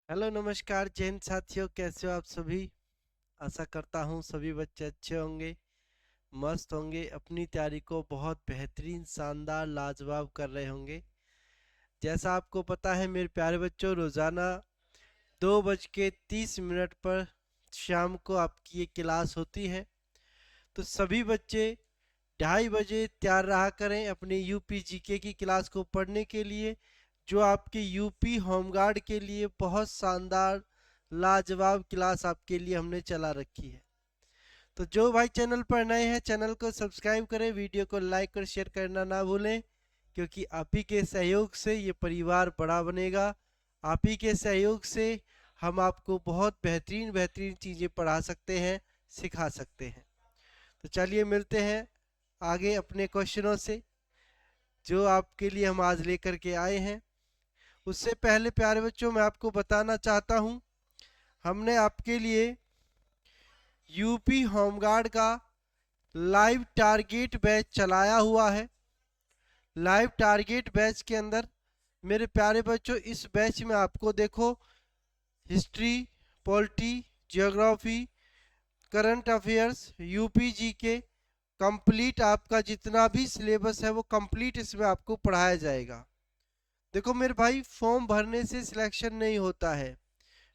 Hello नमस्कार जैन साथियों, कैसे हो आप सभी। आशा करता हूँ सभी बच्चे अच्छे होंगे, मस्त होंगे, अपनी तैयारी को बहुत बेहतरीन शानदार लाजवाब कर रहे होंगे। जैसा आपको पता है मेरे प्यारे बच्चों, रोज़ाना 2:30 पर शाम को आपकी ये क्लास होती है। तो सभी बच्चे 2:30 तैयार रहा करें अपने यूपी जीके की क्लास को पढ़ने के लिए, जो आपके यूपी होमगार्ड के लिए बहुत शानदार लाजवाब क्लास आपके लिए हमने चला रखी है। तो जो भाई चैनल पर नए हैं, चैनल को सब्सक्राइब करें, वीडियो को लाइक और शेयर करना ना भूलें, क्योंकि आप ही के सहयोग से ये परिवार बड़ा बनेगा। आप ही के सहयोग से हम आपको बहुत बेहतरीन बेहतरीन चीज़ें पढ़ा सकते हैं, सिखा सकते हैं। तो चलिए मिलते हैं आगे अपने क्वेश्चनों से, जो आपके लिए हम आज लेकर के आए हैं। उससे पहले प्यारे बच्चों, मैं आपको बताना चाहता हूं, हमने आपके लिए यूपी होमगार्ड का लाइव टारगेट बैच चलाया हुआ है। लाइव टारगेट बैच के अंदर मेरे प्यारे बच्चों, इस बैच में आपको देखो history, polity, geography, current affairs, UP G K complete आपका जितना भी सिलेबस है वो कंप्लीट इसमें आपको पढ़ाया जाएगा। देखो मेरे भाई, फॉर्म भरने से सिलेक्शन नहीं होता है।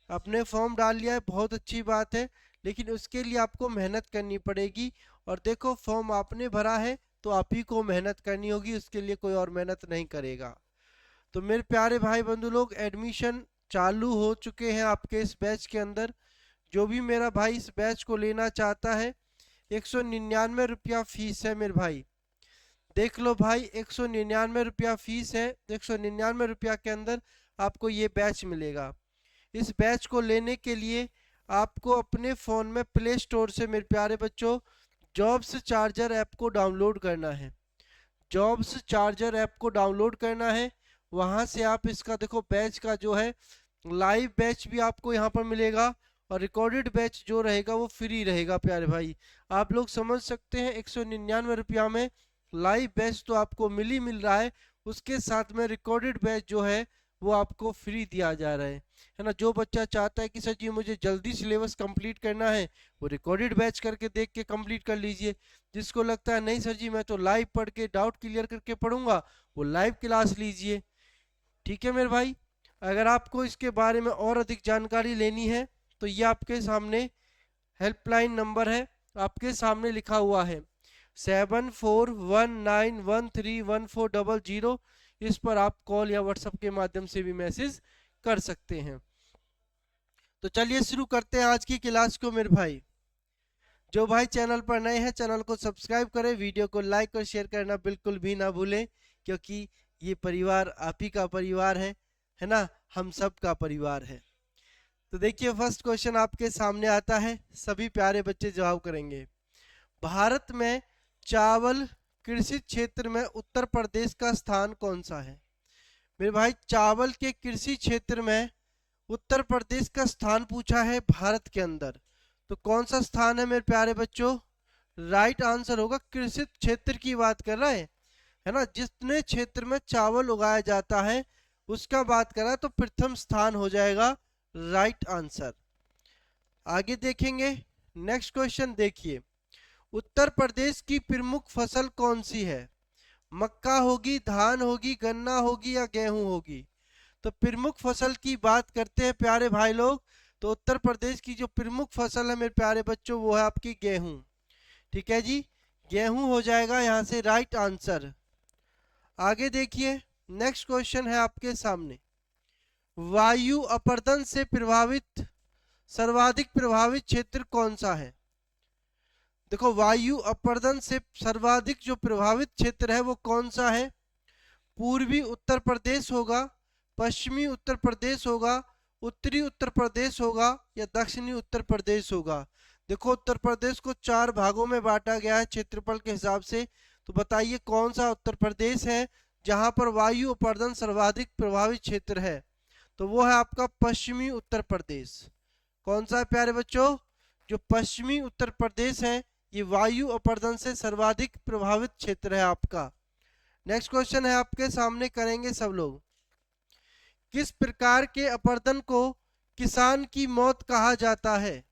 आपने फॉर्म डाल लिया है, बहुत अच्छी बात है, लेकिन उसके लिए आपको मेहनत करनी पड़ेगी। और देखो, फॉर्म आपने भरा है तो आप ही को मेहनत करनी होगी, उसके लिए कोई और मेहनत नहीं करेगा। तो मेरे प्यारे भाई बंधु लोग, एडमिशन चालू हो चुके हैं आपके इस बैच के अंदर। जो भी मेरा भाई इस बैच को लेना चाहता है, 199 रुपया फीस है मेरे भाई। देख लो भाई, 199 रुपया फीस है। 199 रुपया के अंदर आपको ये बैच मिलेगा। इस बैच को लेने के लिए आपको अपने फ़ोन में प्ले स्टोर से मेरे प्यारे बच्चों जॉब्स चार्जर ऐप को डाउनलोड करना है। जॉब्स चार्जर ऐप को डाउनलोड करना है। वहाँ से आप इसका देखो, बैच का जो है लाइव बैच भी आपको यहाँ पर मिलेगा, और रिकॉर्डेड बैच जो रहेगा वो फ्री रहेगा। प्यारे भाई, आप लोग समझ सकते हैं, 199 रुपया में लाइव बैच तो आपको मिल रहा है, उसके साथ में रिकॉर्डेड बैच जो है वो आपको फ्री दिया जा रहा है ना। जो बच्चा चाहता है कि सर जी मुझे जल्दी सिलेबस कंप्लीट करना है, वो रिकॉर्डेड बैच करके देख के कंप्लीट कर लीजिए। जिसको लगता है नहीं सर जी मैं तो लाइव पढ़ के डाउट क्लियर करके पढ़ूंगा, वो लाइव क्लास लीजिए। ठीक है मेरे भाई। अगर आपको इसके बारे में और अधिक जानकारी लेनी है तो ये आपके सामने हेल्पलाइन नंबर है, आपके सामने लिखा हुआ है 7419131400। इस पर आप कॉल या व्हाट्सएप के माध्यम से भी मैसेज कर सकते हैं। तो चलिए शुरू करते हैं आज की क्लास को मेरे भाई। जो भाई चैनल पर नए हैं, चैनल को सब्सक्राइब करें, वीडियो को लाइक और शेयर करना बिल्कुल भी ना भूलें, क्योंकि ये परिवार आप ही का परिवार है ना, हम सब का परिवार है। तो देखिए, फर्स्ट क्वेश्चन आपके सामने आता है, सभी प्यारे बच्चे जवाब करेंगे। भारत में चावल कृषि क्षेत्र में उत्तर प्रदेश का स्थान कौन सा है। मेरे भाई, चावल के कृषि क्षेत्र में उत्तर प्रदेश का स्थान पूछा है भारत के अंदर, तो कौन सा स्थान है मेरे प्यारे बच्चों। राइट आंसर होगा, कृषि क्षेत्र की बात कर रहा है ना, जितने क्षेत्र में चावल उगाया जाता है उसका बात कर रहा है, तो प्रथम स्थान हो जाएगा राइट आंसर। आगे देखेंगे, नेक्स्ट क्वेश्चन देखिए, उत्तर प्रदेश की प्रमुख फसल कौन सी है। मक्का होगी, धान होगी, गन्ना होगी या गेहूं होगी। तो प्रमुख फसल की बात करते हैं प्यारे भाई लोग, तो उत्तर प्रदेश की जो प्रमुख फसल है मेरे प्यारे बच्चों वो है आपकी गेहूं। ठीक है जी, गेहूं हो जाएगा यहाँ से राइट आंसर। आगे देखिए, नेक्स्ट क्वेश्चन है आपके सामने, वायु अपर्दन से प्रभावित सर्वाधिक प्रभावित क्षेत्र कौन सा है। देखो, वायु अपर्दन से सर्वाधिक जो प्रभावित क्षेत्र है वो कौन सा है। पूर्वी उत्तर प्रदेश होगा, पश्चिमी उत्तर प्रदेश होगा, उत्तरी उत्तर प्रदेश होगा या दक्षिणी उत्तर प्रदेश होगा। देखो, उत्तर प्रदेश को 4 भागों में बांटा गया है क्षेत्रफल के हिसाब से। तो बताइए कौन सा उत्तर प्रदेश है जहां पर वायु अपर्दन सर्वाधिक प्रभावित क्षेत्र है। तो वो है आपका पश्चिमी उत्तर प्रदेश। कौन सा है प्यारे बच्चों, जो पश्चिमी उत्तर प्रदेश है, ये वायु अपर्दन से सर्वाधिक प्रभावित क्षेत्र है आपका। नेक्स्ट क्वेश्चन है आपके सामने, करेंगे सब लोग। किस प्रकार के अपर्दन को किसान की मौत कहा जाता है?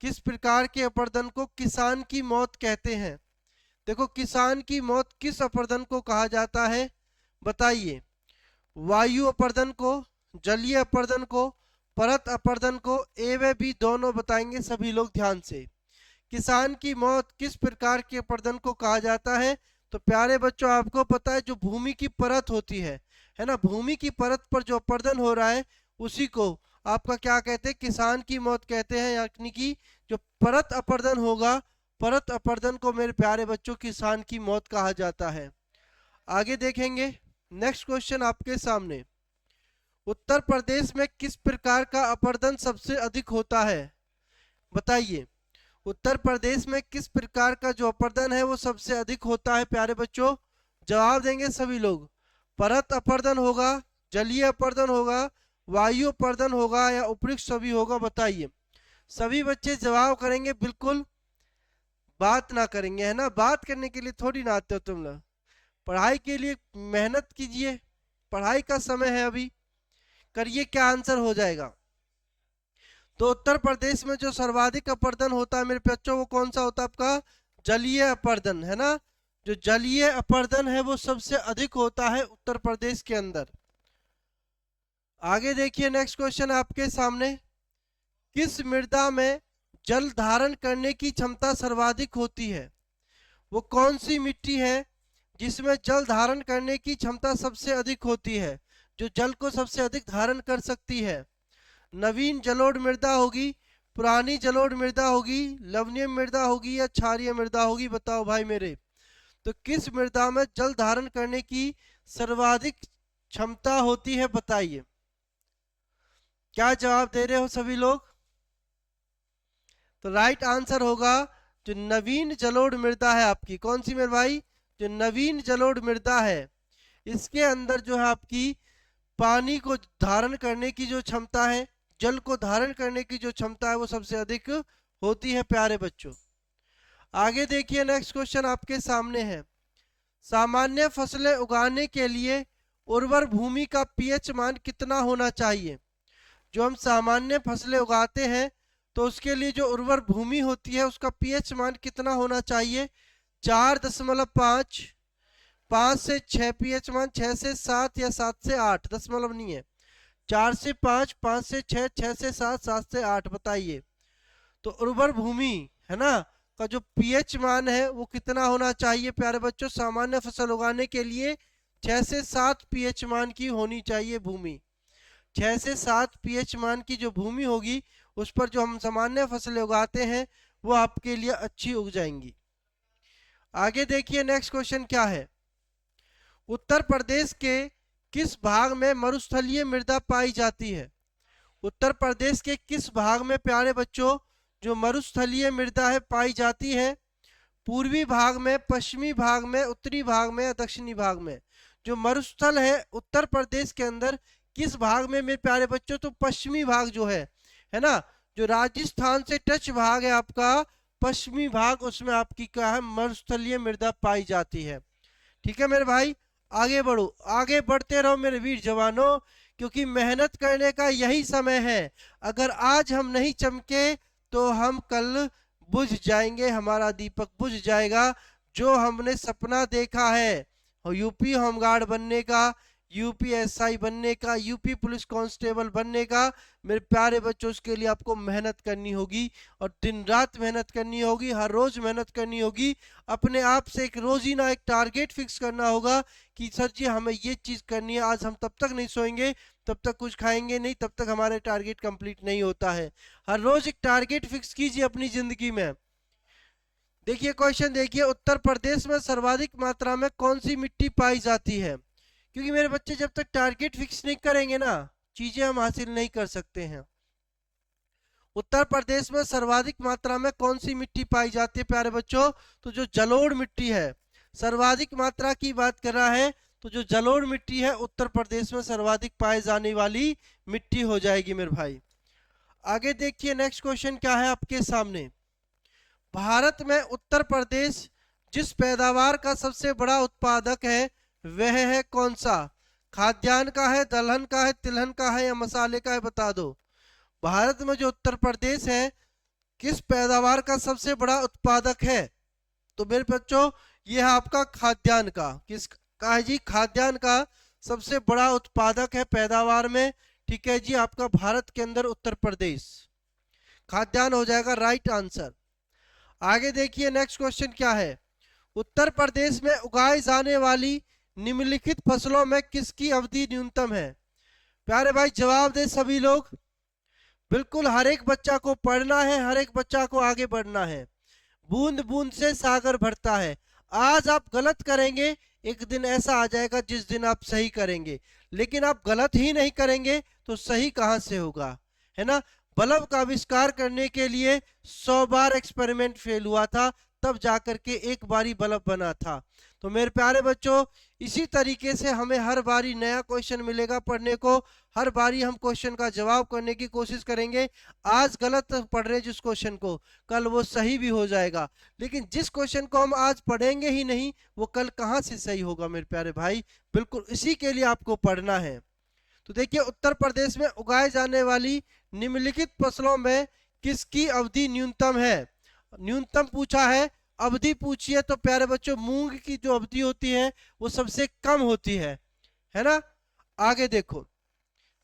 किस प्रकार के अपर्दन को किसान की मौत कहते हैं? देखो, किसान की मौत किस अपर्दन को कहा जाता है, बताइए। वायु अपर्दन को, जलीय अपर्दन को, परत अपर्दन को? ए व बी दोनों बताएंगे सभी लोग ध्यान से। किसान की मौत किस प्रकार के अपर्दन को कहा जाता है? तो प्यारे बच्चों, आपको पता है जो भूमि की परत होती है ना, भूमि की परत पर जो अपर्दन हो रहा है उसी को आपका क्या कहते हैं? किसान की मौत कहते हैं। यानी कि जो परत अपर्दन होगा, परत अपर्दन को मेरे प्यारे बच्चों किसान की मौत कहा जाता है। आगे देखेंगे, नेक्स्ट क्वेश्चन आपके सामने। उत्तर प्रदेश में किस प्रकार का अपर्दन सबसे अधिक होता है, बताइए। उत्तर प्रदेश में किस प्रकार का जो अपर्दन है वो सबसे अधिक होता है प्यारे बच्चों? जवाब देंगे सभी लोग। परत अपर्दन होगा, जलीय अपर्दन होगा, वायु अपर्दन होगा, या उपयुक्त सभी होगा, बताइए। सभी बच्चे जवाब करेंगे, बिल्कुल बात ना करेंगे, है ना। बात करने के लिए थोड़ी ना आते हो तुम लोग, पढ़ाई के लिए मेहनत कीजिए, पढ़ाई का समय है अभी। करिए, क्या आंसर हो जाएगा? तो उत्तर प्रदेश में जो सर्वाधिक अपर्दन होता है मेरे बच्चों, वो कौन सा होता है आपका? जलीय अपर्दन, है ना। जो जलीय अपर्दन है वो सबसे अधिक होता है उत्तर प्रदेश के अंदर। आगे देखिए, नेक्स्ट क्वेश्चन आपके सामने। किस मृदा में जल धारण करने की क्षमता सर्वाधिक होती है? वो कौन सी मिट्टी है जिसमें जल धारण करने की क्षमता सबसे अधिक होती है, जो जल को सबसे अधिक धारण कर सकती है? नवीन जलोढ़ मृदा होगी, पुरानी जलोढ़ मृदा होगी, लवणीय मृदा होगी, या क्षारीय मृदा होगी? बताओ भाई मेरे। तो किस मृदा में जल धारण करने की सर्वाधिक क्षमता होती है, बताइए। क्या जवाब दे रहे हो सभी लोग? तो राइट आंसर होगा जो नवीन जलोढ़ मृदा है आपकी। कौन सी मेरे भाई? जो नवीन जलोढ़ मृदा है, इसके अंदर जो है आपकी पानी को धारण करने की जो क्षमता है, जल को धारण करने की जो क्षमता है, वो सबसे अधिक होती है प्यारे बच्चों। आगे देखिए, नेक्स्ट क्वेश्चन आपके सामने है। सामान्य फसलें उगाने के लिए उर्वर भूमि का पीएच मान कितना होना चाहिए? जो हम सामान्य फसलें उगाते हैं तो उसके लिए जो उर्वर भूमि होती है उसका पीएच मान कितना होना चाहिए? 4.5, 5 से 6 पीएच मान, 6 से 7, या 7 से 8, दशमलव नहीं है। 4 से 5, 5 से 6, 6 से 7, 7 से 8, बताइए। तो उर्वर भूमि, है ना, का जो पीएच मान है वो कितना होना चाहिए प्यारे बच्चों? सामान्य फसल उगाने के लिए 6 से 7 पीएच मान की होनी चाहिए भूमि। 6 से 7 पीएच मान की जो भूमि होगी उस पर जो हम सामान्य फसलें उगाते हैं वो आपके लिए अच्छी उग जाएंगी। आगे देखिए, नेक्स्ट क्वेश्चन क्या है। उत्तर प्रदेश के किस भाग में मरुस्थलीय मृदा पाई जाती है? उत्तर प्रदेश के किस भाग में प्यारे बच्चों जो मरुस्थलीय मृदा है पाई जाती है? पूर्वी भाग में, पश्चिमी भाग में, उत्तरी भाग में, या दक्षिणी भाग में? जो मरुस्थल है उत्तर प्रदेश के अंदर किस भाग में मेरे प्यारे बच्चों? तो पश्चिमी भाग जो है ना, जो राजस्थान से टच भाग है आपका पश्चिमी भाग, उसमें आपकी क्या है? मरुस्थलीय मृदा पाई जाती है। ठीक है मेरे भाई, आगे बढ़ो, आगे बढ़ते रहो मेरे वीर जवानों, क्योंकि मेहनत करने का यही समय है। अगर आज हम नहीं चमके तो हम कल बुझ जाएंगे, हमारा दीपक बुझ जाएगा। जो हमने सपना देखा है यूपी होमगार्ड बनने का, यूपी एसआई बनने का, यूपी पुलिस कांस्टेबल बनने का, मेरे प्यारे बच्चों, उसके लिए आपको मेहनत करनी होगी, और दिन रात मेहनत करनी होगी, हर रोज मेहनत करनी होगी। अपने आप से एक रोजीना एक टारगेट फिक्स करना होगा कि सर जी हमें ये चीज़ करनी है, आज हम तब तक नहीं सोएंगे, तब तक कुछ खाएंगे नहीं, तब तक हमारे टारगेट कंप्लीट नहीं होता है। हर रोज एक टारगेट फिक्स कीजिए अपनी जिंदगी में। देखिए क्वेश्चन, देखिए, उत्तर प्रदेश में सर्वाधिक मात्रा में कौन सी मिट्टी पाई जाती है? क्योंकि मेरे बच्चे जब तक टारगेट फिक्स नहीं करेंगे ना, चीजें हम हासिल नहीं कर सकते हैं। उत्तर प्रदेश में सर्वाधिक मात्रा में कौन सी मिट्टी पाई जाती है प्यारे बच्चों? तो जो जलोढ़ मिट्टी है, सर्वाधिक मात्रा की बात कर रहा है तो जो जलोढ़ मिट्टी है उत्तर प्रदेश में सर्वाधिक पाई जाने वाली मिट्टी हो जाएगी मेरे भाई। आगे देखिए, नेक्स्ट क्वेश्चन क्या है आपके सामने। भारत में उत्तर प्रदेश जिस पैदावार का सबसे बड़ा उत्पादक है वह है कौन सा? खाद्यान्न का है, दलहन का है, तिलहन का है, या मसाले का है? बता दो। भारत में जो उत्तर प्रदेश है किस पैदावार का सबसे बड़ा उत्पादक है? तो मेरे बच्चों ये है आपका खाद्यान्न का। किस का है जी? खाद्यान्न का सबसे बड़ा उत्पादक है पैदावार में। ठीक है जी, आपका भारत के अंदर उत्तर प्रदेश खाद्यान्न हो जाएगा राइट आंसर। आगे देखिए नेक्स्ट क्वेश्चन क्या है। उत्तर प्रदेश में उगाई जाने वाली निम्नलिखित फसलों में किसकी अवधि न्यूनतम है? प्यारे भाई जवाब दे सभी लोग। बिल्कुल हर एक बच्चा को पढ़ना है, हर एक बच्चा को आगे बढ़ना है। बूंद बूंद से सागर भरता है। आज आप गलत करेंगे, एक दिन ऐसा आ जाएगा जिस दिन आप सही करेंगे, लेकिन आप गलत ही नहीं करेंगे तो सही कहां से होगा, है ना। बल्ब का आविष्कार करने के लिए 100 बार एक्सपेरिमेंट फेल हुआ था, तब जाकर के एक बारी बल्ब बना था। तो मेरे प्यारे बच्चों इसी तरीके से हमें हर बारी नया क्वेश्चन मिलेगा पढ़ने को, हर बारी हम क्वेश्चन का जवाब करने की कोशिश करेंगे। आज गलत पढ़ रहे जिस क्वेश्चन को, कल वो सही भी हो जाएगा, लेकिन जिस क्वेश्चन को हम आज पढ़ेंगे ही नहीं वो कल कहाँ से सही होगा मेरे प्यारे भाई। बिल्कुल इसी के लिए आपको पढ़ना है। तो देखिए उत्तर प्रदेश में उगाए जाने वाली निम्नलिखित फसलों में किसकी अवधि न्यूनतम है? न्यूनतम पूछा है, अवधि पूछी है, तो प्यारे बच्चों मूंग की जो अवधि होती है वो सबसे कम होती है ना। आगे देखो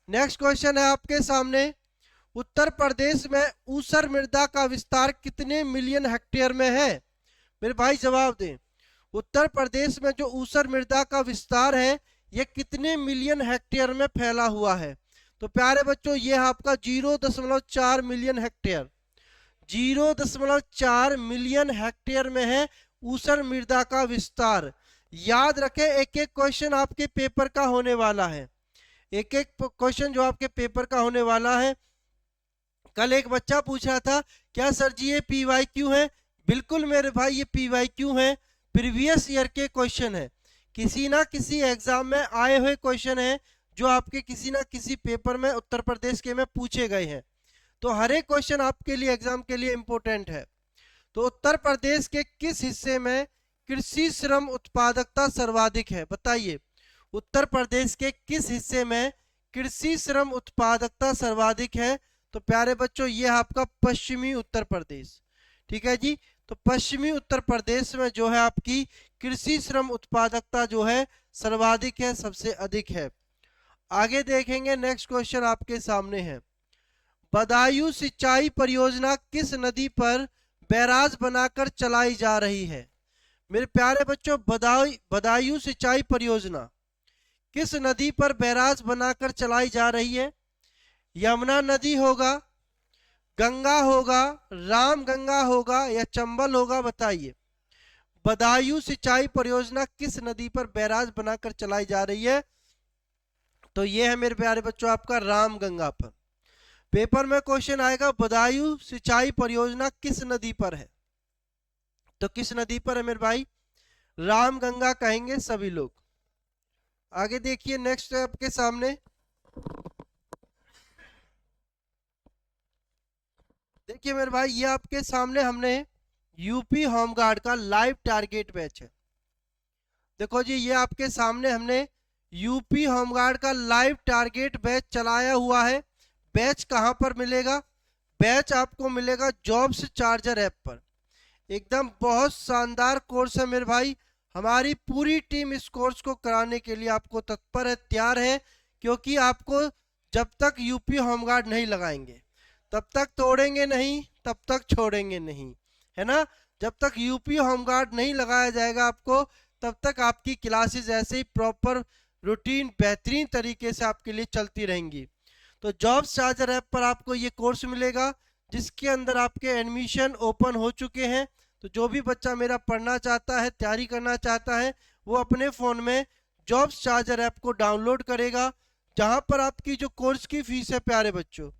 नेक्स्ट क्वेश्चन है आपके सामने। उत्तर प्रदेश में ऊसर मृदा का विस्तार कितने मिलियन हेक्टेयर में है? मेरे भाई जवाब दें। उत्तर प्रदेश में जो ऊसर मृदा का विस्तार है ये कितने मिलियन हेक्टेयर में फैला हुआ है? तो प्यारे बच्चों ये आपका 0.4 मिलियन हेक्टेयर, 0.4 मिलियन हेक्टेयर में है ऊसर मृदा का विस्तार। याद रखें एक एक क्वेश्चन आपके पेपर का होने वाला है, एक एक क्वेश्चन जो आपके पेपर का होने वाला है। कल एक बच्चा पूछ रहा था क्या सर जी ये PYQ है? बिल्कुल मेरे भाई ये PYQ है, प्रीवियस ईयर के क्वेश्चन है, किसी ना किसी एग्जाम में आए हुए क्वेश्चन है जो आपके किसी ना किसी पेपर में उत्तर प्रदेश के में पूछे गए हैं। तो हर एक क्वेश्चन आपके लिए एग्जाम के लिए इंपॉर्टेंट है। तो उत्तर प्रदेश के किस हिस्से में कृषि श्रम उत्पादकता सर्वाधिक है? बताइए उत्तर प्रदेश के किस हिस्से में कृषि श्रम उत्पादकता सर्वाधिक है? तो प्यारे बच्चों ये आपका पश्चिमी उत्तर प्रदेश। ठीक है जी, तो पश्चिमी उत्तर प्रदेश में जो है आपकी कृषि श्रम उत्पादकता जो है सर्वाधिक है, सबसे अधिक है। आगे देखेंगे नेक्स्ट क्वेश्चन आपके सामने है। बदायूं सिंचाई परियोजना किस नदी पर बैराज बनाकर चलाई जा रही है? मेरे प्यारे बच्चों बदायूं सिंचाई परियोजना किस नदी पर बैराज बनाकर चलाई जा रही है? यमुना नदी होगा, गंगा होगा, राम गंगा होगा या चंबल होगा? बताइए बदायूं सिंचाई परियोजना किस नदी पर बैराज बनाकर चलाई जा रही है? तो ये है मेरे प्यारे बच्चों आपका राम गंगा पर। पेपर में क्वेश्चन आएगा बदायूं सिंचाई परियोजना किस नदी पर है? तो किस नदी पर है मेरे भाई? राम गंगा कहेंगे सभी लोग। आगे देखिए नेक्स्ट है आपके सामने। देखिए मेरे भाई ये आपके सामने हमने यूपी होमगार्ड का लाइव टारगेट बैच है। देखो जी ये आपके सामने हमने यूपी होमगार्ड का लाइव टारगेट बैच चलाया हुआ है। बैच कहां पर मिलेगा? बैच आपको मिलेगा जॉब्स चार्जर ऐप पर। एकदम बहुत शानदार कोर्स है मेरे भाई, हमारी पूरी टीम इस कोर्स को कराने के लिए आपको तत्पर है, तैयार है, क्योंकि आपको जब तक यूपी होमगार्ड नहीं लगाएंगे तब तक तोड़ेंगे नहीं, तब तक छोड़ेंगे नहीं, है ना। जब तक यूपी होमगार्ड नहीं लगाया जाएगा आपको तब तक आपकी क्लासेस ऐसे ही प्रॉपर रूटीन बेहतरीन तरीके से आपके लिए चलती रहेंगी। तो जॉब्स चार्जर ऐप पर आपको ये कोर्स मिलेगा जिसके अंदर आपके एडमिशन ओपन हो चुके हैं। तो जो भी बच्चा मेरा पढ़ना चाहता है, तैयारी करना चाहता है, वो अपने फ़ोन में जॉब्स चार्जर ऐप को डाउनलोड करेगा, जहां पर आपकी जो कोर्स की फीस है प्यारे बच्चों,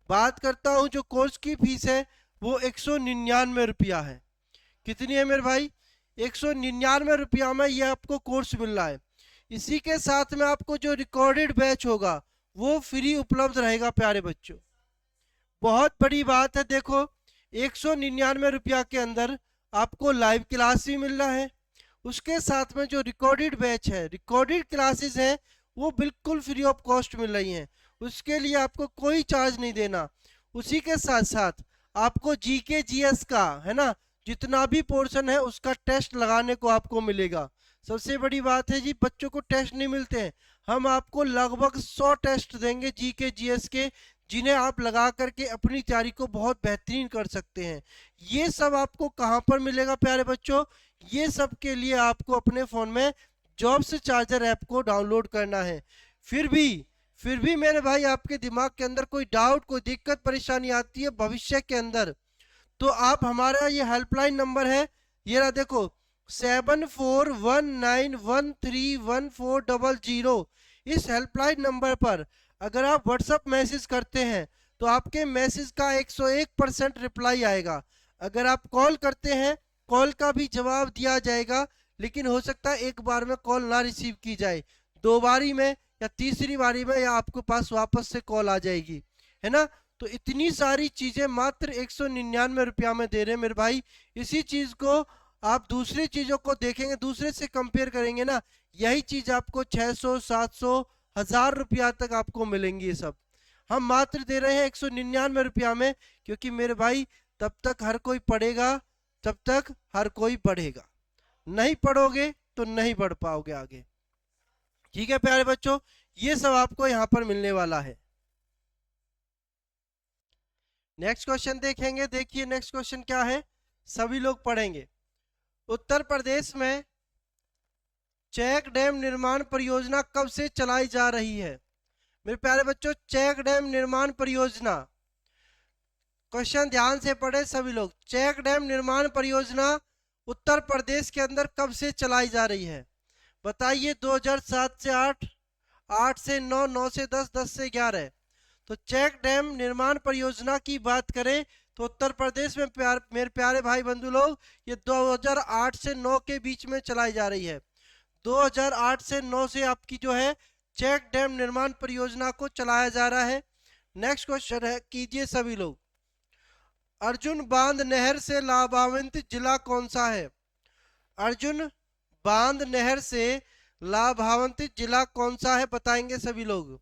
बात करता हूं जो कोर्स की फीस है वो 199 रुपया है। कितनी है मेरे भाई? 199 रुपया में ये आपको कोर्स मिल रहा है। इसी के साथ में आपको जो रिकॉर्डेड बैच होगा वो फ्री उपलब्ध रहेगा प्यारे बच्चों। बहुत बड़ी बात है, देखो 199 रुपया के अंदर आपको लाइव क्लास भी मिल रहा है, उसके साथ में जो रिकॉर्डेड बैच है, रिकॉर्डेड क्लासेस है, वो बिल्कुल फ्री ऑफ कॉस्ट मिल रही हैं। उसके लिए आपको कोई चार्ज नहीं देना। उसी के साथ साथ आपको जीके जीएस का है ना जितना भी पोर्शन है उसका टेस्ट लगाने को आपको मिलेगा। सबसे बड़ी बात है जी, बच्चों को टेस्ट नहीं मिलते हैं, हम आपको लगभग 100 टेस्ट देंगे जीके जीएस के, जिन्हें आप लगा करके अपनी तैयारी को बहुत बेहतरीन कर सकते हैं। ये सब आपको कहाँ पर मिलेगा प्यारे बच्चों? ये सब के लिए आपको अपने फ़ोन में जॉब्स चार्जर ऐप को डाउनलोड करना है। फिर भी मेरे भाई आपके दिमाग के अंदर कोई डाउट, कोई दिक्कत परेशानी आती है भविष्य के अंदर, तो आप हमारा ये हेल्पलाइन नंबर है, ये रहा देखो 7419131400। इस हेल्पलाइन नंबर पर अगर आप व्हाट्सएप मैसेज करते हैं तो आपके मैसेज का 101% रिप्लाई आएगा। अगर आप कॉल करते हैं कॉल का भी जवाब दिया जाएगा, लेकिन हो सकता है एक बार में कॉल ना रिसीव की जाए, दो बारी में या तीसरी बारी में या आपके पास वापस से कॉल आ जाएगी, है ना। तो इतनी सारी चीजें मात्र 199 रुपया में दे रहे हैं मेरे भाई। इसी चीज को आप दूसरी चीजों को देखेंगे, दूसरे से कंपेयर करेंगे ना, यही चीज आपको 600 700 1000 रुपया तक आपको मिलेंगी। ये सब हम मात्र दे रहे हैं 199 रुपया में, क्योंकि मेरे भाई तब तक हर कोई पढ़ेगा, तब तक हर कोई बढ़ेगा। नहीं पढ़ोगे तो नहीं बढ़ पाओगे आगे। ठीक है प्यारे बच्चों, ये सब आपको यहाँ पर मिलने वाला है। नेक्स्ट क्वेश्चन देखेंगे। देखिए नेक्स्ट क्वेश्चन क्या है, सभी लोग पढ़ेंगे। उत्तर प्रदेश में चेक डैम निर्माण परियोजना कब से चलाई जा रही है? मेरे प्यारे बच्चों, चेक डैम निर्माण परियोजना, क्वेश्चन ध्यान से पढ़े सभी लोग। चेक डैम निर्माण परियोजना उत्तर प्रदेश के अंदर कब से चलाई जा रही है? बताइए। 2007 से 8, 8 से 9, 9 से 10, 10 से 11। तो चेक डैम निर्माण परियोजना की बात करें तो उत्तर प्रदेश में मेरे प्यारे भाई बंधु लोग, ये 2008 से 9 के बीच में चलाई जा रही है। 2008 से 9 से आपकी जो है चेक डैम निर्माण परियोजना को चलाया जा रहा है। नेक्स्ट क्वेश्चन है, कीजिए सभी लोग। अर्जुन बांध नहर से लाभान्वित जिला कौन सा है? अर्जुन बांध नहर से लाभान्वित जिला कौन सा है, बताएंगे सभी लोग।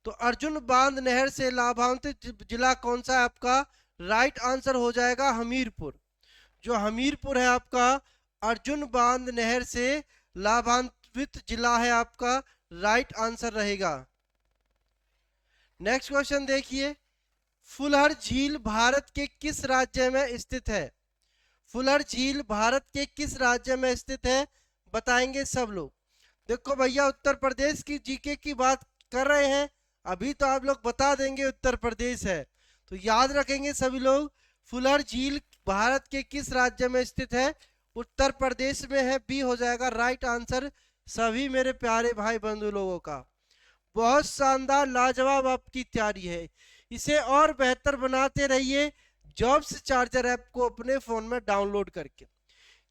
तो अर्जुन बांध नहर से लाभान्वित जिला कौन सा है आपका? राइट आंसर हो जाएगा हमीरपुर। जो हमीरपुर है आपका अर्जुन बांध नहर से लाभान्वित जिला है आपका, राइट आंसर रहेगा। नेक्स्ट क्वेश्चन देखिए। फुलहर झील भारत के किस राज्य में स्थित है? फुलहर झील भारत के किस राज्य में स्थित है, बताएंगे सब लोग। देखो भैया, उत्तर प्रदेश की जीके की बात कर रहे हैं, अभी तो आप लोग बता देंगे उत्तर प्रदेश है, तो याद रखेंगे सभी लोग। फुलहर झील भारत के किस राज्य में स्थित है? उत्तर प्रदेश में है, बी हो जाएगा राइट आंसर सभी मेरे प्यारे भाई बंधु लोगों का। बहुत शानदार लाजवाब आपकी तैयारी है, इसे और बेहतर बनाते रहिए जॉब्स चार्जर ऐप को अपने फ़ोन में डाउनलोड करके,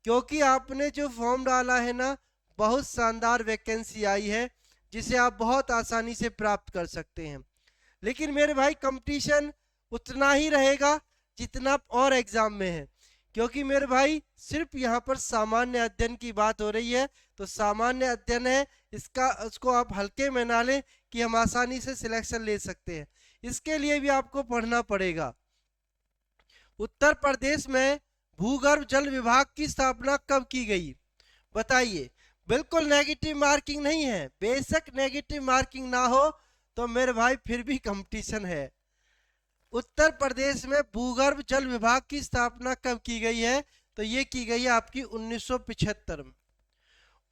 क्योंकि आपने जो फॉर्म डाला है ना, बहुत शानदार वैकेंसी आई है जिसे आप बहुत आसानी से प्राप्त कर सकते हैं। लेकिन मेरे भाई कंपटीशन उतना ही रहेगा जितना और एग्ज़ाम में है, क्योंकि मेरे भाई सिर्फ यहाँ पर सामान्य अध्ययन की बात हो रही है, तो सामान्य अध्ययन है, उसको आप हल्के में ना लें कि हम आसानी से सिलेक्शन ले सकते हैं, इसके लिए भी आपको पढ़ना पड़ेगा। उत्तर प्रदेश में भूगर्भ जल विभाग की स्थापना कब की गई, बताइए। बिल्कुल नेगेटिव मार्किंग नहीं है, बेशक नेगेटिव मार्किंग ना हो तो मेरे भाई फिर भी कंपटीशन है। उत्तर प्रदेश में भूगर्भ जल विभाग की स्थापना कब की गई है? तो ये की गई है आपकी 1975 में।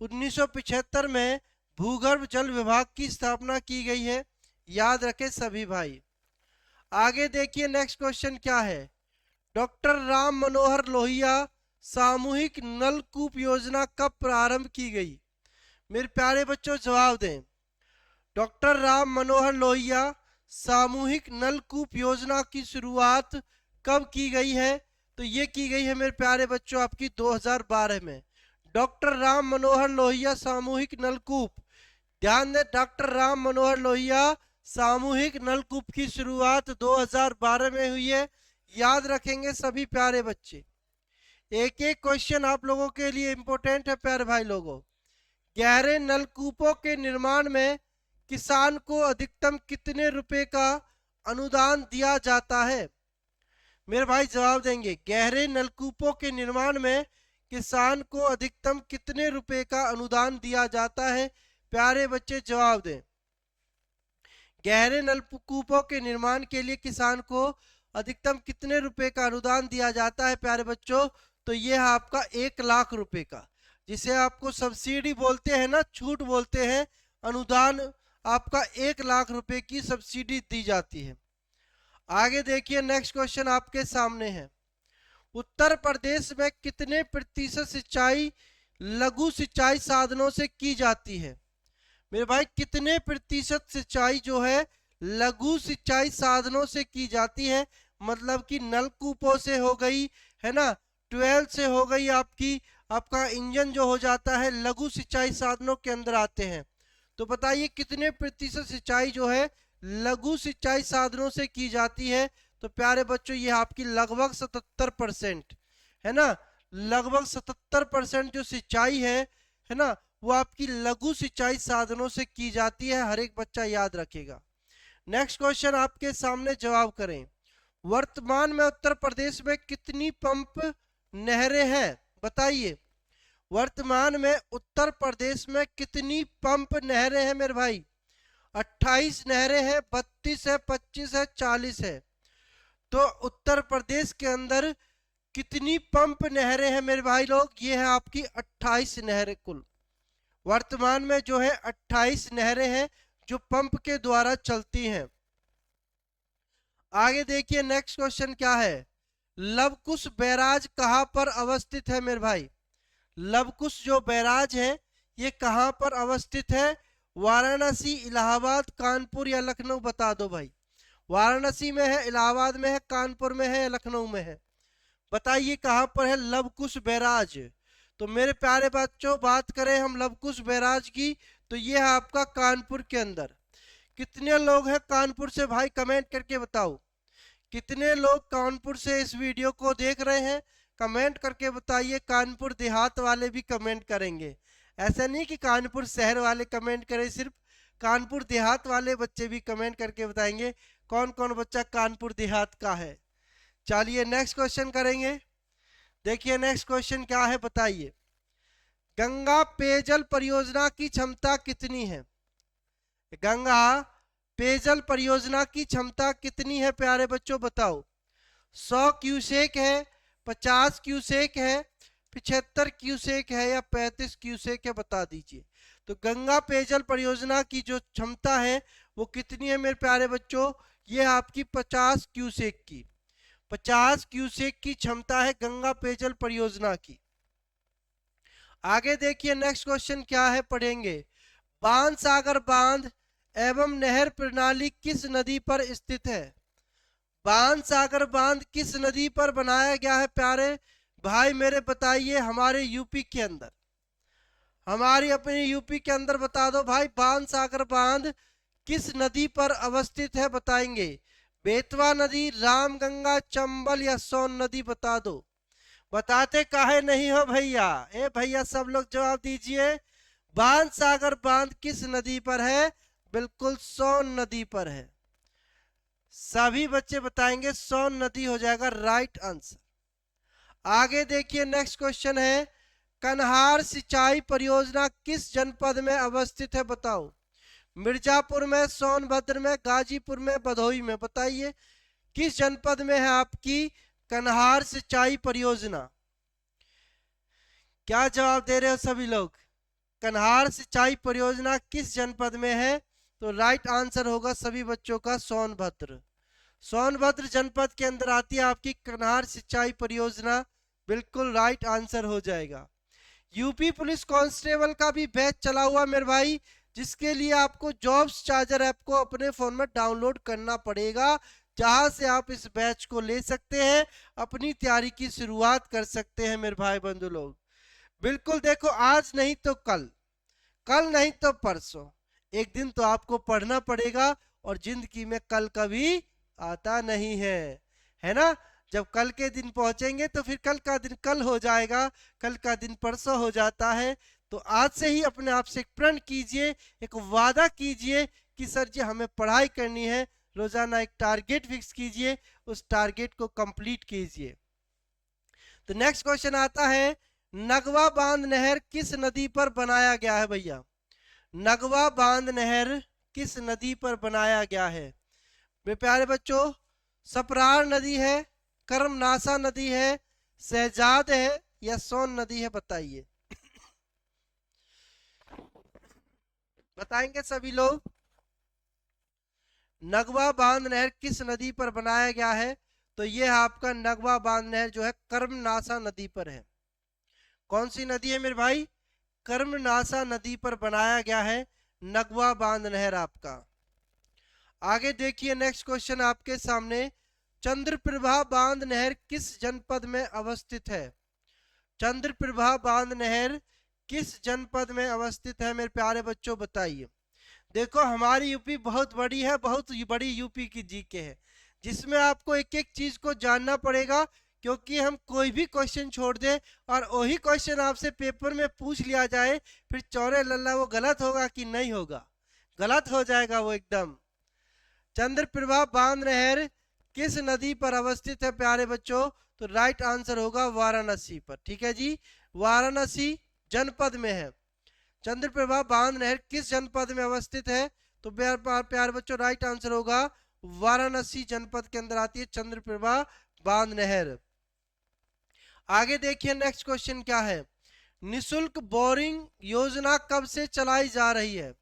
1975 में भूगर्भ जल विभाग की स्थापना की गई है, याद रखें सभी भाई। आगे देखिए नेक्स्ट क्वेश्चन क्या है। डॉक्टर राम मनोहर लोहिया सामूहिक नलकूप योजना कब प्रारंभ की गई? मेरे प्यारे बच्चों जवाब दें। डॉक्टर राम मनोहर लोहिया सामूहिक नलकूप योजना की शुरुआत कब की गई है? तो ये की गई है मेरे प्यारे बच्चों आपकी 2012 में। डॉक्टर राम मनोहर लोहिया सामूहिक नलकूप, ध्यान दें, डॉक्टर राम मनोहर लोहिया सामूहिक नलकूप की शुरुआत 2012 में हुई है, याद रखेंगे सभी प्यारे बच्चे। एक एक क्वेश्चन आप लोगों के लिए इंपॉर्टेंट है प्यारे भाई लोगों। गहरे नलकूपों के निर्माण में किसान को अधिकतम कितने रुपए का अनुदान दिया जाता है? मेरे भाई जवाब देंगे, गहरे नलकूपों के निर्माण में किसान को अधिकतम कितने रुपए का अनुदान दिया जाता है? प्यारे बच्चे जवाब दें। गहरे नलकूपों के निर्माण के लिए किसान को अधिकतम कितने रुपए का अनुदान दिया जाता है प्यारे बच्चों? तो ये है आपका 1,00,000 रुपए का, जिसे आपको सब्सिडी बोलते हैं ना, छूट बोलते हैं। अनुदान आपका 1,00,000 रुपए की सब्सिडी दी जाती है। आगे देखिए, नेक्स्ट क्वेश्चन आपके सामने है। उत्तर प्रदेश में कितने प्रतिशत सिंचाई लघु सिंचाई साधनों से की जाती है? मेरे भाई कितने प्रतिशत सिंचाई जो है लघु सिंचाई साधनों से की जाती है? मतलब कि नलकूपों से हो गई है ना, 12 से हो गई आपकी, आपका इंजन जो हो जाता है लघु सिंचाई साधनों के अंदर आते हैं। तो बताइए कितने प्रतिशत सिंचाई जो है लघु सिंचाई साधनों से की जाती है? तो प्यारे बच्चों ये आपकी लगभग 77% है ना, लगभग 77% जो सिंचाई है ना, वो आपकी लघु सिंचाई साधनों से की जाती है। हर एक बच्चा याद रखेगा। नेक्स्ट क्वेश्चन आपके सामने, जवाब करें। वर्तमान में उत्तर प्रदेश में कितनी पंप नहरें हैं? बताइए, वर्तमान में उत्तर प्रदेश में कितनी पंप नहरें हैं मेरे भाई? 28 नहरें हैं, 32 है, 25 है, 40 है। तो उत्तर प्रदेश के अंदर कितनी पंप नहरें हैं मेरे भाई लोग? ये है आपकी 28 नहरें कुल। वर्तमान में जो है 28 नहरें हैं जो पंप के द्वारा चलती हैं। आगे देखिए, नेक्स्ट क्वेश्चन क्या है। लवकुश बैराज कहां पर अवस्थित है मेरे भाई? लवकुश जो बैराज है ये कहां पर अवस्थित है? वाराणसी, इलाहाबाद, कानपुर या लखनऊ? बता दो भाई। वाराणसी में है, इलाहाबाद में है, कानपुर में है या लखनऊ में है? बताइए कहां पर है लवकुश बैराज? तो मेरे प्यारे बच्चों, बात करें हम लवकुश बैराज की, तो ये है आपका कानपुर के अंदर। कितने लोग हैं कानपुर से भाई? कमेंट करके बताओ। कितने लोग कानपुर से इस वीडियो को देख रहे हैं? कमेंट करके बताइए। कानपुर देहात वाले भी कमेंट करेंगे, ऐसा नहीं कि कानपुर शहर वाले कमेंट करें, सिर्फ कानपुर देहात वाले बच्चे भी कमेंट करके बताएंगे कौन कौन बच्चा कानपुर देहात का है। चलिए नेक्स्ट क्वेश्चन करेंगे। देखिए नेक्स्ट क्वेश्चन क्या है, बताइए। गंगा पेयजल परियोजना की क्षमता कितनी है? गंगा पेयजल परियोजना की क्षमता कितनी है प्यारे बच्चों? बताओ। 100 क्यूसेक है, 50 क्यूसेक है, 75 क्यूसेक है या 35 क्यूसेक है? बता दीजिए। तो गंगा पेयजल परियोजना की जो क्षमता है वो कितनी है मेरे प्यारे बच्चों? ये आपकी 50 क्यूसेक की, 50 क्यूसेक की क्षमता है गंगा पेयजल परियोजना की। आगे देखिए नेक्स्ट क्वेश्चन क्या है, पढ़ेंगे। बाणसागर बांध एवं नहर प्रणाली किस नदी पर स्थित है? बाणसागर बांध किस नदी पर बनाया गया है प्यारे भाई मेरे? बताइए। हमारे यूपी के अंदर, हमारी अपनी यूपी के अंदर बता दो भाई, बाणसागर बांध किस नदी पर अवस्थित है? बताएंगे। बेतवा नदी, रामगंगा, चंबल या सोन नदी? बता दो। बताते काहे नहीं हो भैया? ए भैया सब लोग जवाब दीजिए। बाणसागर बांध किस नदी पर है? बिल्कुल सोन नदी पर है। सभी बच्चे बताएंगे सोन नदी हो जाएगा राइट आंसर। आगे देखिए नेक्स्ट क्वेश्चन है। कन्हार सिंचाई परियोजना किस जनपद में अवस्थित है? बताओ। मिर्जापुर में, सोनभद्र में, गाजीपुर में, भदोही में? बताइए किस जनपद में है आपकी कन्हार सिंचाई परियोजना? क्या जवाब दे रहे हो सभी लोग? कन्हार सिंचाई परियोजना किस जनपद में है? तो राइट आंसर होगा सभी बच्चों का सोनभद्र। सोनभद्र जनपद के अंदर आती है आपकी कन्हार सिंचाई परियोजना। बिल्कुल राइट आंसर हो जाएगा। यूपी पुलिस कांस्टेबल का भी बैच चला हुआ मेरे भाई, जिसके लिए आपको जॉब्स चार्जर ऐप को अपने फोन में डाउनलोड करना पड़ेगा, जहां से आप इस बैच को ले सकते हैं, अपनी तैयारी की शुरुआत कर सकते हैं मेरे भाई बंधु लोग। बिल्कुल देखो, आज नहीं तो कल, कल नहीं तो परसों, एक दिन तो आपको पढ़ना पड़ेगा। और जिंदगी में कल कभी आता नहीं है ना? जब कल के दिन पहुंचेंगे तो फिर कल का दिन कल हो जाएगा, कल का दिन परसों हो जाता है। तो आज से ही अपने आप से प्रण कीजिए, एक वादा कीजिए कि सर जी हमें पढ़ाई करनी है, रोजाना एक टारगेट फिक्स कीजिए, उस टारगेट को कंप्लीट कीजिए। तो नेक्स्ट क्वेश्चन आता है, नगवा बांध नहर किस नदी पर बनाया गया है भैया? नगवा बांध नहर किस नदी पर बनाया गया है मेरे प्यारे बच्चों? सपरार नदी है, कर्मनासा नदी है, शहजाद है या सोन नदी है? बताइए, बताएंगे सभी लोग। नगवा बांध नहर किस नदी पर बनाया गया है? तो ये आपका नगवा बांध नहर जो है कर्मनासा नदी पर है। कौन सी नदी है मेरे भाई? कर्मनासा नदी पर बनाया गया है नगवा बांध नहर आपका। आगे देखिए, नेक्स्ट क्वेश्चन आपके सामने, चंद्रप्रभा बांध नहर किस जनपद में अवस्थित है? चंद्रप्रभा बांध नहर किस जनपद में अवस्थित है मेरे प्यारे बच्चों? बताइए। देखो, हमारी यूपी बहुत बड़ी है, बहुत बड़ी यूपी की जीके है, जिसमें आपको एक एक चीज को जानना पड़ेगा, क्योंकि हम कोई भी क्वेश्चन छोड़ दे और वही क्वेश्चन आपसे पेपर में पूछ लिया जाए, फिर चौरे लल्ला वो गलत होगा कि नहीं होगा? गलत हो जाएगा वो एकदम। चंद्रप्रभा बांध नहर किस नदी पर अवस्थित है प्यारे बच्चों? तो राइट आंसर होगा वाराणसी पर। ठीक है जी, वाराणसी जनपद में है। चंद्रप्रभा बांध नहर किस जनपद में अवस्थित है? तो प्यारे बच्चों राइट आंसर होगा वाराणसी जनपद के अंदर आती है चंद्रप्रभा बांध नहर। आगे देखिए, नेक्स्ट क्वेश्चन क्या है, निशुल्क बोरिंग योजना कब से चलाई जा रही है?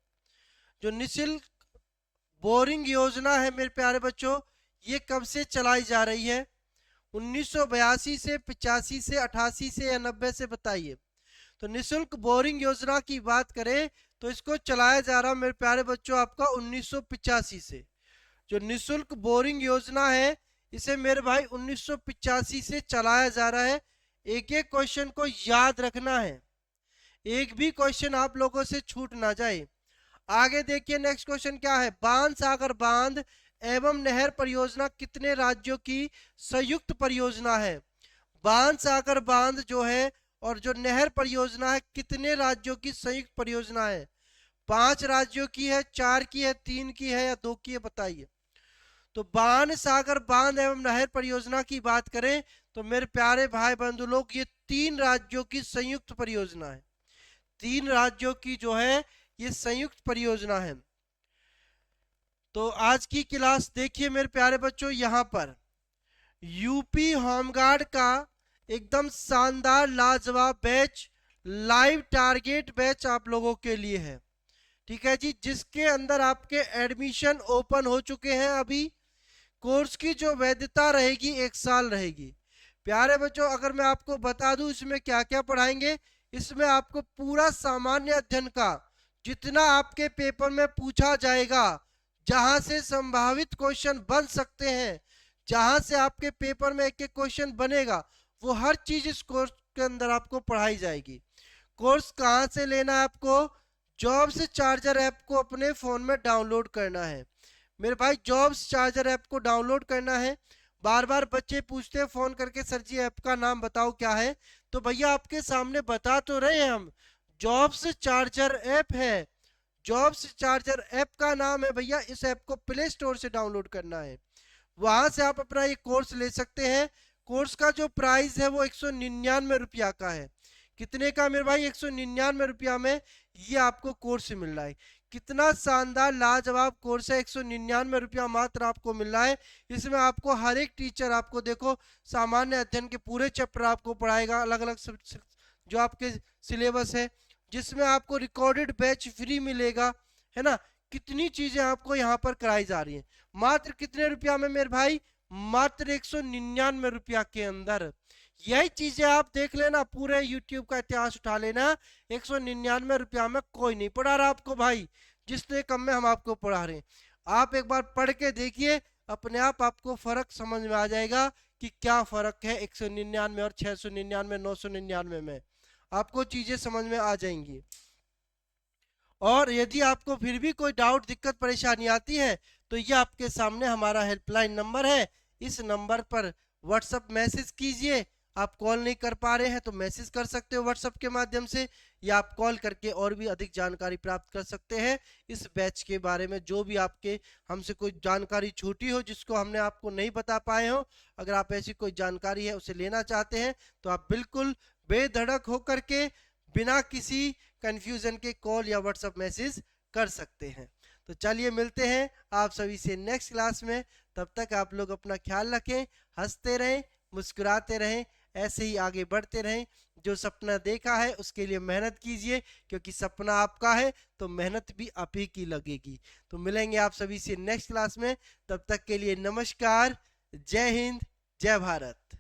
जो निशुल्क बोरिंग योजना है मेरे प्यारे बच्चों, ये कब से चलाई जा रही है? 1982 से, 85 से, 88 से या 90 से? बताइए। तो निशुल्क बोरिंग योजना की बात करें तो इसको चलाया जा रहा मेरे प्यारे बच्चों आपका 1985 से। जो निशुल्क बोरिंग योजना है इसे मेरे भाई 1985 से चलाया जा रहा है। एक एक क्वेश्चन को याद रखना है, एक भी क्वेश्चन आप लोगों से छूट ना जाए। आगे देखिए, नेक्स्ट क्वेश्चन क्या है, बाण सागर बांध एवं नहर परियोजना कितने राज्यों की संयुक्त परियोजना है? बाण सागर बांध जो है और जो नहर परियोजना है कितने राज्यों की संयुक्त परियोजना है? 5 राज्यों की है, 4 की है, 3 की है या 2 की है? बताइए। तो बाण सागर बांध एवं नहर परियोजना की बात करें तो मेरे प्यारे भाई बंधु लोग, ये 3 राज्यों की संयुक्त परियोजना है। 3 राज्यों की जो है ये संयुक्त परियोजना है। तो आज की क्लास देखिए मेरे प्यारे बच्चों, यहाँ पर यूपी होमगार्ड का एकदम शानदार लाजवाब बैच, लाइव टारगेट बैच आप लोगों के लिए है। ठीक है जी, जिसके अंदर आपके एडमिशन ओपन हो चुके हैं। अभी कोर्स की जो वैधता रहेगी 1 साल रहेगी। प्यारे बच्चों, अगर मैं आपको बता दूं इसमें क्या क्या पढ़ाएंगे, इसमें आपको पूरा सामान्य अध्ययन का जितना आपके पेपर में पूछा जाएगा, जहां से संभावित क्वेश्चन बन सकते हैं, जहां से आपके पेपर में एक एक क्वेश्चन बनेगा, वो हर चीज इस कोर्स के अंदर आपको पढ़ाई जाएगी। कोर्स कहां से लेना है आपको? जॉब्स चार्जर ऐप को अपने फोन में डाउनलोड करना है मेरे भाई। जॉब्स चार्जर ऐप को डाउनलोड करना है। बार बार बच्चे पूछते हैं फोन करके, सर जी ऐप का नाम बताओ क्या है? तो भैया आपके सामने बता तो रहे हैं हम, जॉब्स चार्जर ऐप है। जॉब्स चार्जर ऐप का नाम है भैया। इस ऐप को प्ले स्टोर से डाउनलोड करना है, वहां से आप अपना ये कोर्स ले सकते हैं। कोर्स का जो प्राइस है वो 199 रुपया का है। कितने का मेरे भाई? 199 रुपया में ये आपको कोर्स मिल रहा है। कितना शानदार लाजवाब कोर्स है, 199 रुपया मात्र आपको मिल रहा है। इसमें आपको हर एक टीचर आपको देखो सामान्य अध्ययन के पूरे चैप्टर आपको पढ़ाएगा, अलग अलग जो आपके सिलेबस है, जिसमें आपको रिकॉर्डेड बैच फ्री मिलेगा, है ना। कितनी चीजें आपको यहाँ पर कराई जा रही हैं, मात्र कितने रुपया में मेरे भाई? मात्र 199 रुपया के अंदर। यही चीजें आप देख लेना, पूरे YouTube का इतिहास उठा लेना, 199 रुपया में कोई नहीं पढ़ा रहा आपको भाई, जिसने कम में हम आपको पढ़ा रहे हैं। आप एक बार पढ़ के देखिए, अपने आप आपको फर्क समझ में आ जाएगा कि क्या फर्क है 199 और 699, 999 में। आपको चीजें समझ में आ जाएंगी। और यदि आपको फिर भी कोई डाउट, दिक्कत, परेशानी आती है तो ये आपके सामने हमारा हेल्पलाइन नंबर है। इस नंबर पर व्हाट्सएप मैसेज कीजिए, आप कॉल नहीं कर पा रहे हैं तो मैसेज कर सकते हो व्हाट्सएप के माध्यम से, या आप कॉल करके और भी अधिक जानकारी प्राप्त कर सकते हैं इस बैच के बारे में। जो भी आपके हमसे कोई जानकारी छूटी हो जिसको हमने आपको नहीं बता पाए हो, अगर आप ऐसी कोई जानकारी है उसे लेना चाहते हैं तो आप बिल्कुल बेधड़क होकर के बिना किसी कंफ्यूजन के कॉल या व्हाट्सएप मैसेज कर सकते हैं। तो चलिए मिलते हैं आप सभी से नेक्स्ट क्लास में। तब तक आप लोग अपना ख्याल रखें, हंसते रहें, मुस्कुराते रहें, ऐसे ही आगे बढ़ते रहें। जो सपना देखा है उसके लिए मेहनत कीजिए, क्योंकि सपना आपका है तो मेहनत भी आप ही की लगेगी। तो मिलेंगे आप सभी से नेक्स्ट क्लास में। तब तक के लिए नमस्कार, जय हिंद, जय भारत।